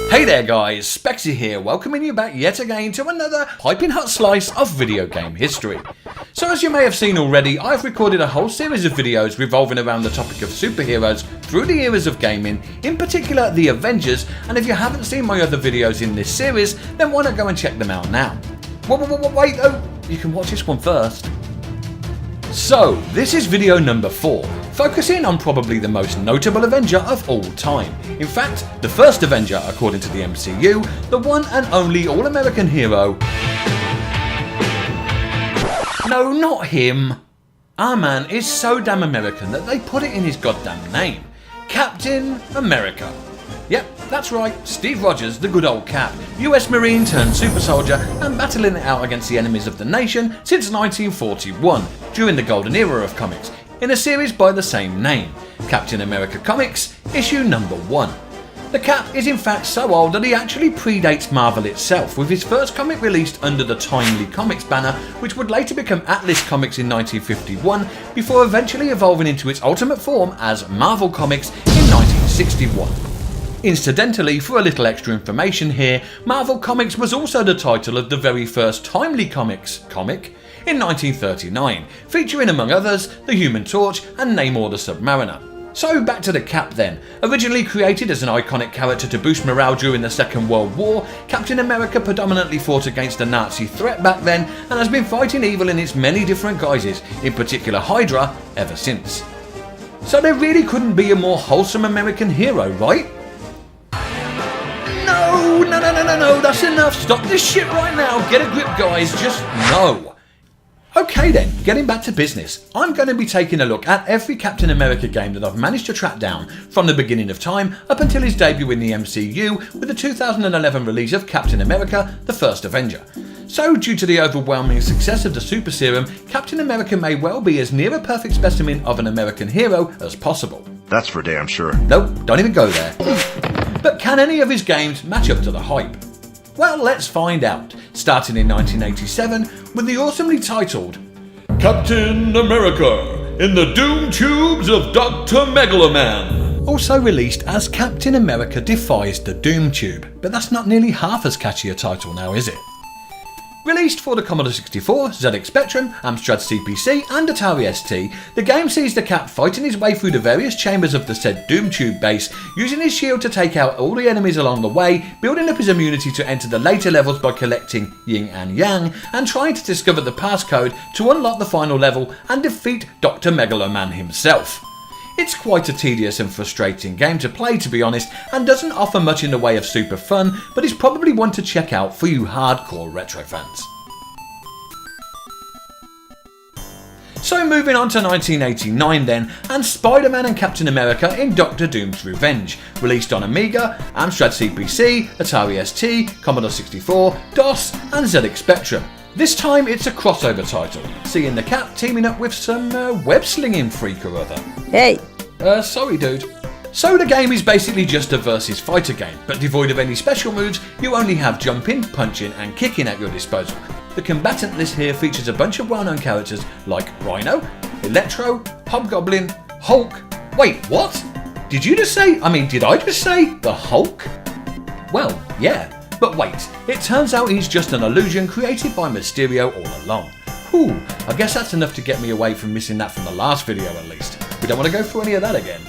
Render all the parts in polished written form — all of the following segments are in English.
Hey there guys, Spexy here, welcoming you back yet again to another piping hot slice of video game history. So as you may have seen already, I've recorded a whole series of videos revolving around the topic of superheroes through the eras of gaming, in particular the Avengers, and if you haven't seen my other videos in this series, then why not go and check them out now. Wait, you can watch this one first. So, this is video number 4, focusing on probably the most notable Avenger of all time. In fact, the first Avenger according to the MCU, the one and only all-American hero. No, not him. Our man is so damn American that they put it in his goddamn name. Captain America. Yep, that's right, Steve Rogers, the good old Cap, US Marine turned super soldier and battling it out against the enemies of the nation since 1941, during the golden era of comics, in a series by the same name, Captain America Comics, issue number 1. The Cap is in fact so old that he actually predates Marvel itself, with his first comic released under the Timely Comics banner, which would later become Atlas Comics in 1951, before eventually evolving into its ultimate form as Marvel Comics in 1961. Incidentally, for a little extra information here, Marvel Comics was also the title of the very first Timely Comics comic in 1939, featuring among others the Human Torch and Namor the Submariner. So back to the Cap then. Originally created as an iconic character to boost morale during the Second World War, Captain America predominantly fought against the Nazi threat back then and has been fighting evil in its many different guises, in particular Hydra, ever since. So there really couldn't be a more wholesome American hero, right? No, that's enough, stop this shit right now, get a grip guys, just no. Okay then, getting back to business, I'm going to be taking a look at every Captain America game that I've managed to track down from the beginning of time up until his debut in the MCU with the 2011 release of Captain America, the First Avenger. So due to the overwhelming success of the Super Serum, Captain America may well be as near a perfect specimen of an American hero as possible. That's for damn sure. Nope, don't even go there. But can any of his games match up to the hype? Well, let's find out, starting in 1987 with the awesomely titled Captain America in the Doom Tubes of Dr. Megaloman. Also released as Captain America Defies the Doom Tube, but that's not nearly half as catchy a title now, is it? Released for the Commodore 64, ZX Spectrum, Amstrad CPC and Atari ST, the game sees the Cap fighting his way through the various chambers of the said Doom Tube base, using his shield to take out all the enemies along the way, building up his immunity to enter the later levels by collecting yin and yang, and trying to discover the passcode to unlock the final level and defeat Dr. Megaloman himself. It's quite a tedious and frustrating game to play, to be honest, and doesn't offer much in the way of super fun, but is probably one to check out for you hardcore retro fans. So moving on to 1989 then, and Spider-Man and Captain America in Doctor Doom's Revenge, released on Amiga, Amstrad CPC, Atari ST, Commodore 64, DOS and ZX Spectrum. This time it's a crossover title, seeing the Cap teaming up with some web-slinging freak or other. Hey! Sorry dude. So the game is basically just a versus fighter game, but devoid of any special moves, you only have jumping, punching and kicking at your disposal. The combatant list here features a bunch of well-known characters like Rhino, Electro, Hobgoblin, Hulk. Wait, what? Did I just say the Hulk? Well, yeah. But wait, it turns out he's just an illusion created by Mysterio all along. Whew, I guess that's enough to get me away from missing that from the last video at least. We don't want to go through any of that again.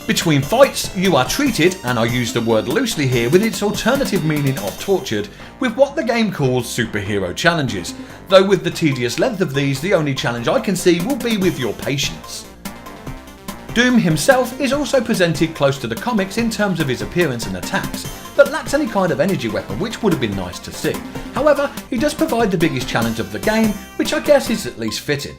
Between fights, you are treated, and I use the word loosely here with its alternative meaning of tortured, with what the game calls superhero challenges, though with the tedious length of these, the only challenge I can see will be with your patience. Doom himself is also presented close to the comics in terms of his appearance and attacks, but lacks any kind of energy weapon, which would have been nice to see. However, he does provide the biggest challenge of the game, which I guess is at least fitting.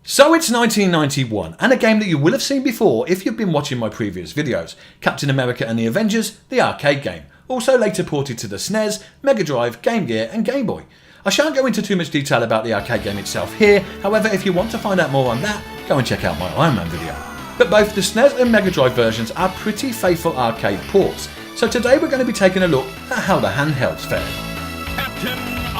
So it's 1991, and a game that you will have seen before if you've been watching my previous videos, Captain America and the Avengers, the arcade game, also later ported to the SNES, Mega Drive, Game Gear and Game Boy. I shan't go into too much detail about the arcade game itself here, however if you want to find out more on that, go and check out my Iron Man video. But both the SNES and Mega Drive versions are pretty faithful arcade ports, so today we're going to be taking a look at how the handhelds fared. Captain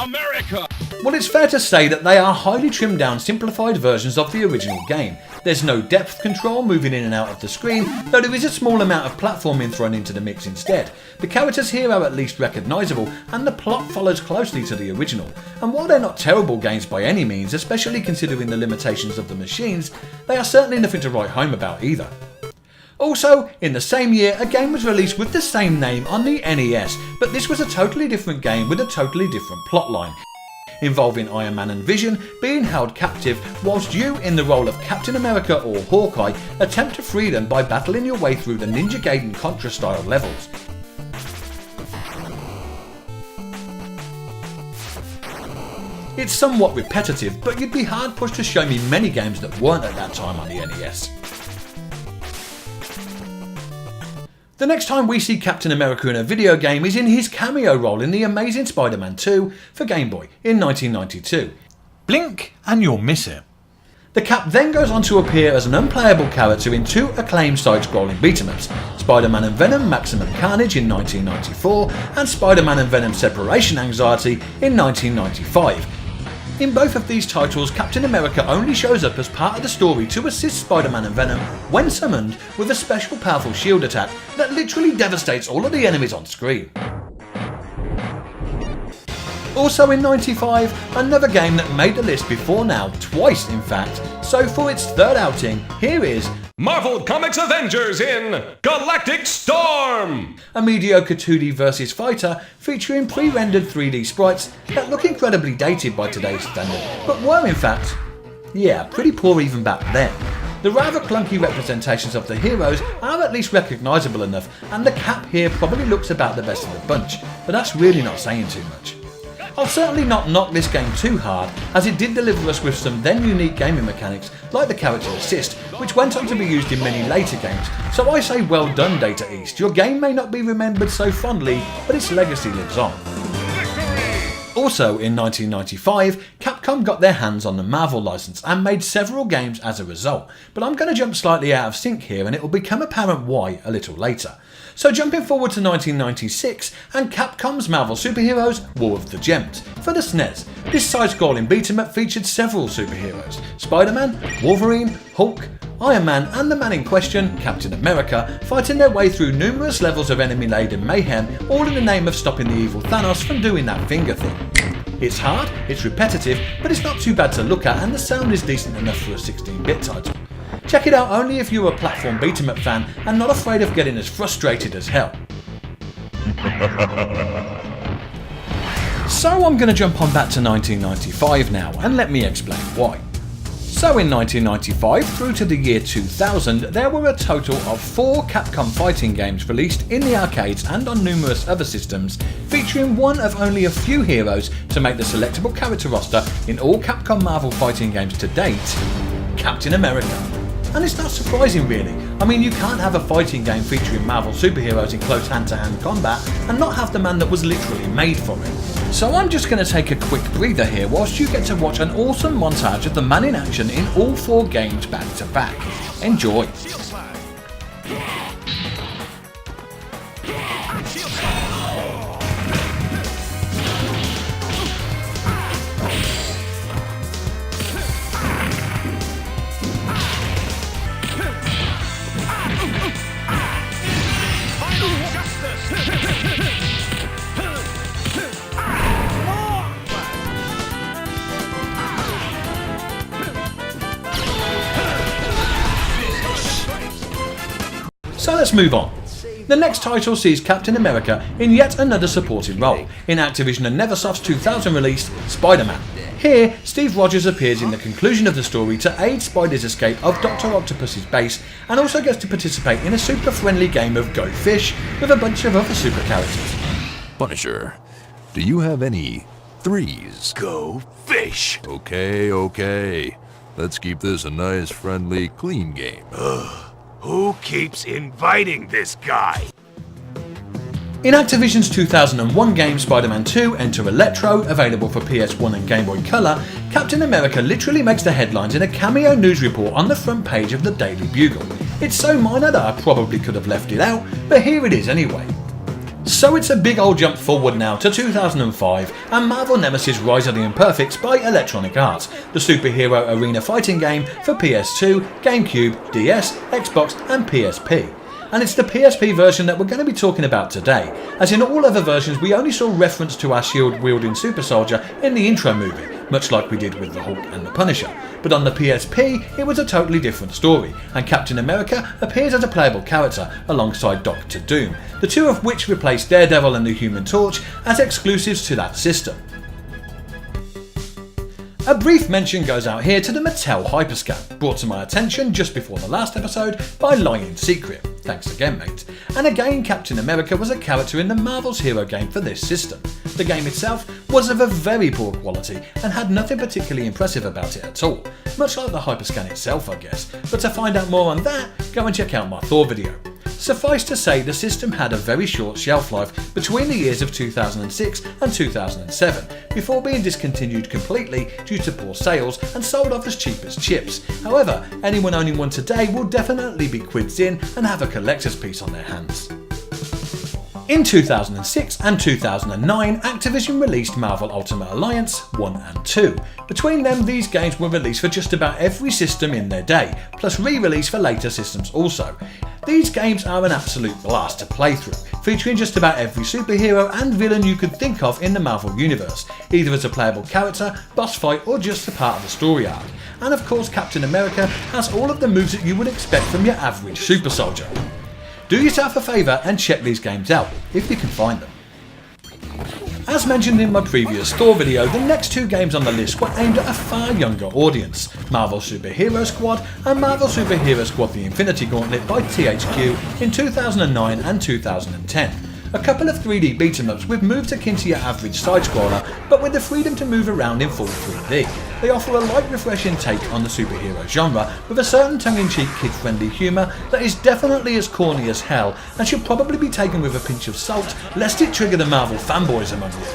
America! Well, it's fair to say that they are highly trimmed down, simplified versions of the original game. There's no depth control moving in and out of the screen, though there is a small amount of platforming thrown into the mix instead. The characters here are at least recognisable, and the plot follows closely to the original. And while they're not terrible games by any means, especially considering the limitations of the machines, they are certainly nothing to write home about either. Also, in the same year, a game was released with the same name on the NES, but this was a totally different game with a totally different plotline, involving Iron Man and Vision being held captive whilst you, in the role of Captain America or Hawkeye, attempt to free them by battling your way through the Ninja Gaiden Contra style levels. It's somewhat repetitive, but you'd be hard pushed to show me many games that weren't at that time on the NES. The next time we see Captain America in a video game is in his cameo role in The Amazing Spider-Man 2 for Game Boy in 1992. Blink and you'll miss it. The Cap then goes on to appear as an unplayable character in two acclaimed side-scrolling beat-em-ups, Spider-Man and Venom Maximum Carnage in 1994 and Spider-Man and Venom Separation Anxiety in 1995. In both of these titles, Captain America only shows up as part of the story to assist Spider-Man and Venom when summoned with a special powerful shield attack that literally devastates all of the enemies on screen. Also in 95, another game that made the list before now, twice in fact, so for its third outing, here is Marvel Comics Avengers in Galactic Storm! A mediocre 2D versus fighter featuring pre-rendered 3D sprites that look incredibly dated by today's standard, but were in fact, pretty poor even back then. The rather clunky representations of the heroes are at least recognisable enough, and the Cap here probably looks about the best of the bunch, but that's really not saying too much. I'll certainly not knock this game too hard, as it did deliver us with some then unique gaming mechanics like the character assist, which went on to be used in many later games, so I say well done Data East. Your game may not be remembered so fondly, but its legacy lives on. Also in 1995, Capcom got their hands on the Marvel license and made several games as a result, but I'm going to jump slightly out of sync here and it will become apparent why a little later. So jumping forward to 1996 and Capcom's Marvel Superheroes War of the Gems. For the SNES, this side-scrolling beat-em-up featured several superheroes: Spider-Man, Wolverine, Hulk, Iron Man and the man in question, Captain America, fighting their way through numerous levels of enemy-laden mayhem, all in the name of stopping the evil Thanos from doing that finger thing. It's hard, it's repetitive, but it's not too bad to look at and the sound is decent enough for a 16-bit title. Check it out only if you're a platform beat-em-up fan and not afraid of getting as frustrated as hell. So I'm going to jump on back to 1995 now and let me explain why. So in 1995 through to the year 2000 there were a total of 4 Capcom fighting games released in the arcades and on numerous other systems, featuring one of only a few heroes to make the selectable character roster in all Capcom Marvel fighting games to date: Captain America. And it's not surprising really. I mean, you can't have a fighting game featuring Marvel superheroes in close hand-to-hand combat and not have the man that was literally made for it. So I'm just going to take a quick breather here whilst you get to watch an awesome montage of the man in action in all 4 games back to back. Enjoy! So let's move on. The next title sees Captain America in yet another supporting role, in Activision and Neversoft's 2000 release, Spider-Man. Here, Steve Rogers appears in the conclusion of the story to aid Spidey's escape of Dr. Octopus's base, and also gets to participate in a super friendly game of Go Fish with a bunch of other super characters. Punisher, do you have any threes? Go fish! Okay. Let's keep this a nice, friendly, clean game. Who keeps inviting this guy? In Activision's 2001 game Spider-Man 2 Enter Electro, available for PS1 and Game Boy Color, Captain America literally makes the headlines in a cameo news report on the front page of the Daily Bugle. It's so minor that I probably could have left it out, but here it is anyway. So it's a big old jump forward now to 2005 and Marvel Nemesis Rise of the Imperfects by Electronic Arts, the superhero arena fighting game for PS2, GameCube, DS, Xbox and PSP. And it's the PSP version that we're going to be talking about today, as in all other versions we only saw reference to our shield wielding super soldier in the intro movie, much like we did with the Hulk and the Punisher. But on the PSP it was a totally different story, and Captain America appears as a playable character alongside Doctor Doom, the two of which replaced Daredevil and the Human Torch as exclusives to that system. A brief mention goes out here to the Mattel Hyperscan, brought to my attention just before the last episode by Lying Secret. Thanks again, mate. And again, Captain America was a character in the Marvel's hero game for this system. The game itself was of a very poor quality and had nothing particularly impressive about it at all, much like the Hyperscan itself I guess, but to find out more on that, go and check out my Thor video. Suffice to say, the system had a very short shelf life between the years of 2006 and 2007, before being discontinued completely due to poor sales and sold off as cheap as chips. However, anyone owning one today will definitely be quids in and have a collector's piece on their hands. In 2006 and 2009, Activision released Marvel Ultimate Alliance 1 and 2. Between them, these games were released for just about every system in their day, plus re-released for later systems also. These games are an absolute blast to play through, featuring just about every superhero and villain you could think of in the Marvel universe, either as a playable character, boss fight or just a part of the story arc. And of course Captain America has all of the moves that you would expect from your average super soldier. Do yourself a favour and check these games out, if you can find them. As mentioned in my previous Thor video, the next two games on the list were aimed at a far younger audience, Marvel Superhero Squad and Marvel Superhero Squad The Infinity Gauntlet by THQ in 2009 and 2010. A couple of 3D beat-em-ups with moves akin to your average side-scroller, but with the freedom to move around in full 3D. They offer a light refreshing take on the superhero genre, with a certain tongue-in-cheek kid-friendly humour that is definitely as corny as hell, and should probably be taken with a pinch of salt, lest it trigger the Marvel fanboys among you.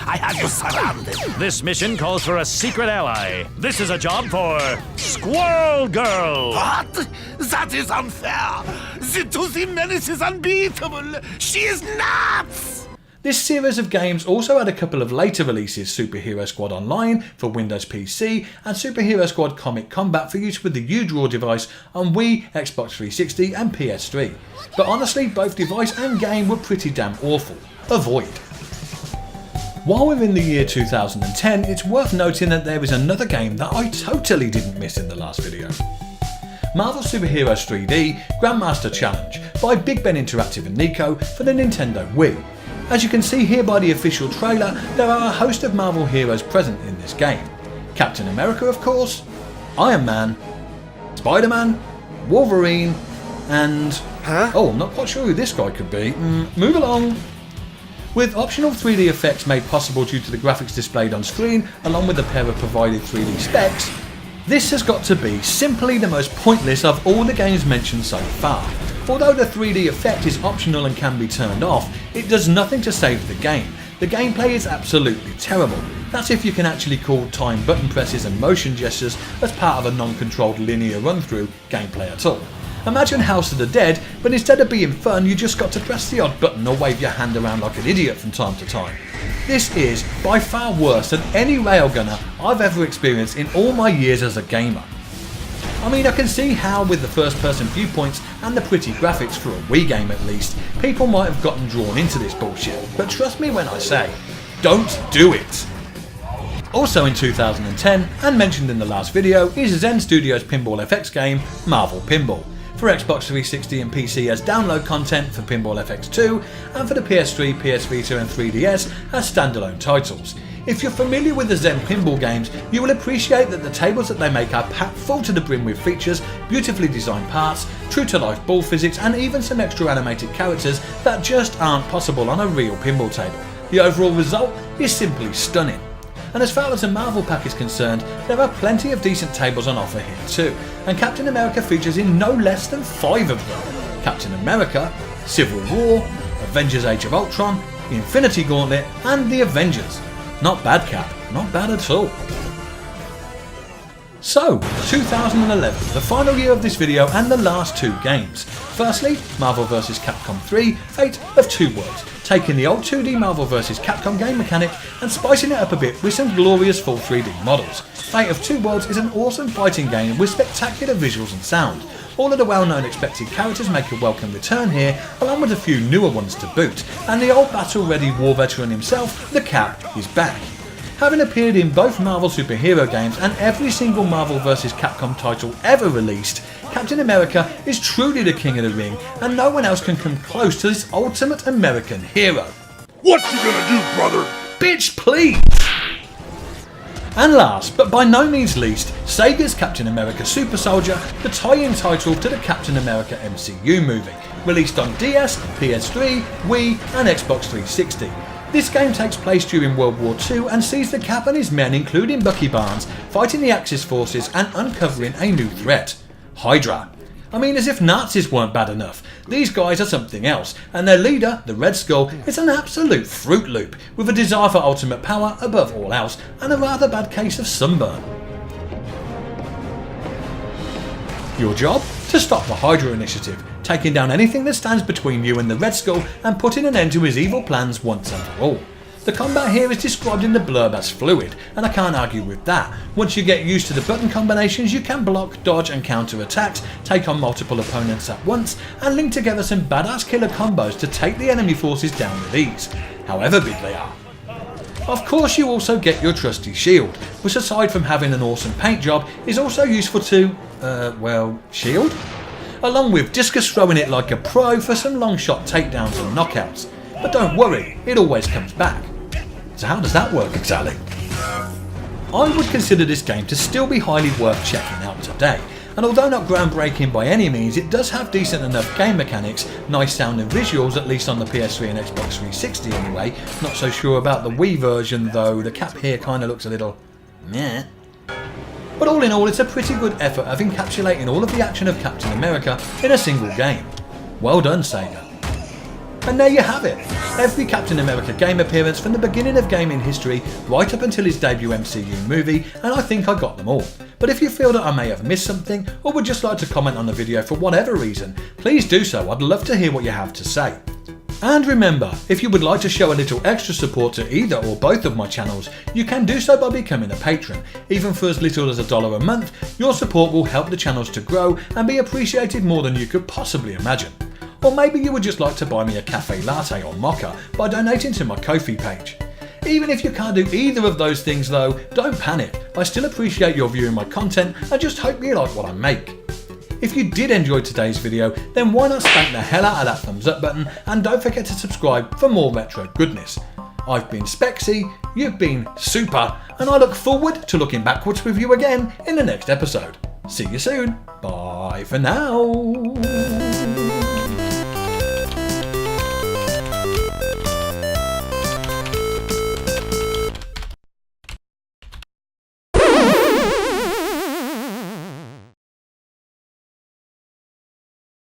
I have you surrounded. This mission calls for a secret ally. This is a job for Squirrel Girl. What? That is unfair. The Toothy Menace is unbeatable. She is nuts! This series of games also had a couple of later releases, Superhero Squad Online for Windows PC and Superhero Squad Comic Combat for use with the U-Draw device on Wii, Xbox 360 and PS3. But honestly, both device and game were pretty damn awful. Avoid. While we're in the year 2010, it's worth noting that there is another game that I totally didn't miss in the last video. Marvel Super Heroes 3D Grandmaster Challenge by Big Ben Interactive and Nico for the Nintendo Wii. As you can see here by the official trailer, there are a host of Marvel heroes present in this game. Captain America of course, Iron Man, Spider-Man, Wolverine, and... Oh, I'm not quite sure who this guy could be. Move along. With optional 3D effects made possible due to the graphics displayed on screen, along with a pair of provided 3D specs, this has got to be simply the most pointless of all the games mentioned so far. Although the 3D effect is optional and can be turned off, it does nothing to save the game. The gameplay is absolutely terrible. That's if you can actually call time button presses and motion gestures as part of a non-controlled linear run-through gameplay at all. Imagine House of the Dead, but instead of being fun you just got to press the odd button or wave your hand around like an idiot from time to time. This is by far worse than any railgunner I've ever experienced in all my years as a gamer. I mean, I can see how with the first person viewpoints and the pretty graphics for a Wii game at least, people might have gotten drawn into this bullshit, but trust me when I say, don't do it! Also in 2010, and mentioned in the last video, is Zen Studios' Pinball FX game, Marvel Pinball, for Xbox 360 and PC as download content for Pinball FX2, and for the PS3, PS Vita and 3DS as standalone titles. If you're familiar with the Zen pinball games, you will appreciate that the tables that they make are packed full to the brim with features, beautifully designed parts, true to life ball physics and even some extra animated characters that just aren't possible on a real pinball table. The overall result is simply stunning. And as far as the Marvel pack is concerned, there are plenty of decent tables on offer here too, and Captain America features in no less than 5 of them. Captain America, Civil War, Avengers Age of Ultron, the Infinity Gauntlet and the Avengers. Not bad, Cap, not bad at all. So, 2011, the final year of this video and the last two games. Firstly, Marvel vs Capcom 3, Fate of Two Worlds, taking the old 2D Marvel vs Capcom game mechanic and spicing it up a bit with some glorious full 3D models. Fate of Two Worlds is an awesome fighting game with spectacular visuals and sound. All of the well-known expected characters make a welcome return here, along with a few newer ones to boot, and the old battle-ready war veteran himself, the Cap, is back. Having appeared in both Marvel superhero games and every single Marvel vs Capcom title ever released, Captain America is truly the king of the ring, and no one else can come close to this ultimate American hero. What you gonna do, brother? Bitch, please! And last, but by no means least, Sega's Captain America Super Soldier, the tie-in title to the Captain America MCU movie, released on DS, PS3, Wii and Xbox 360. This game takes place during World War II and sees the Cap and his men, including Bucky Barnes, fighting the Axis forces and uncovering a new threat: Hydra. I mean, as if Nazis weren't bad enough. These guys are something else, and their leader, the Red Skull, is an absolute Fruit Loop, with a desire for ultimate power above all else, and a rather bad case of sunburn. Your job? To stop the Hydra initiative, taking down anything that stands between you and the Red Skull and putting an end to his evil plans once and for all. The combat here is described in the blurb as fluid, and I can't argue with that. Once you get used to the button combinations, you can block, dodge and counter attacks, take on multiple opponents at once, and link together some badass killer combos to take the enemy forces down with ease, however big they are. Of course, you also get your trusty shield, which aside from having an awesome paint job, is also useful to, shield? Along with discus throwing it like a pro for some long shot takedowns and knockouts. But don't worry, it always comes back. So how does that work exactly? I would consider this game to still be highly worth checking out today, and although not groundbreaking by any means, it does have decent enough game mechanics, nice sounding visuals, at least on the PS3 and Xbox 360 anyway. Not so sure about the Wii version though, the Cap here kinda looks a little meh. But all in all, it's a pretty good effort of encapsulating all of the action of Captain America in a single game. Well done, Sega. And there you have it, every Captain America game appearance from the beginning of gaming history right up until his debut MCU movie, and I think I got them all. But if you feel that I may have missed something, or would just like to comment on the video for whatever reason, please do so, I'd love to hear what you have to say. And remember, if you would like to show a little extra support to either or both of my channels, you can do so by becoming a patron. Even for as little as $1 a month, your support will help the channels to grow and be appreciated more than you could possibly imagine. Or maybe you would just like to buy me a cafe latte or mocha by donating to my Ko-fi page. Even if you can't do either of those things though, don't panic, I still appreciate your viewing my content and just hope you like what I make. If you did enjoy today's video, then why not spank the hell out of that thumbs up button, and don't forget to subscribe for more retro goodness. I've been Spexy, you've been super, and I look forward to looking backwards with you again in the next episode. See you soon, bye for now.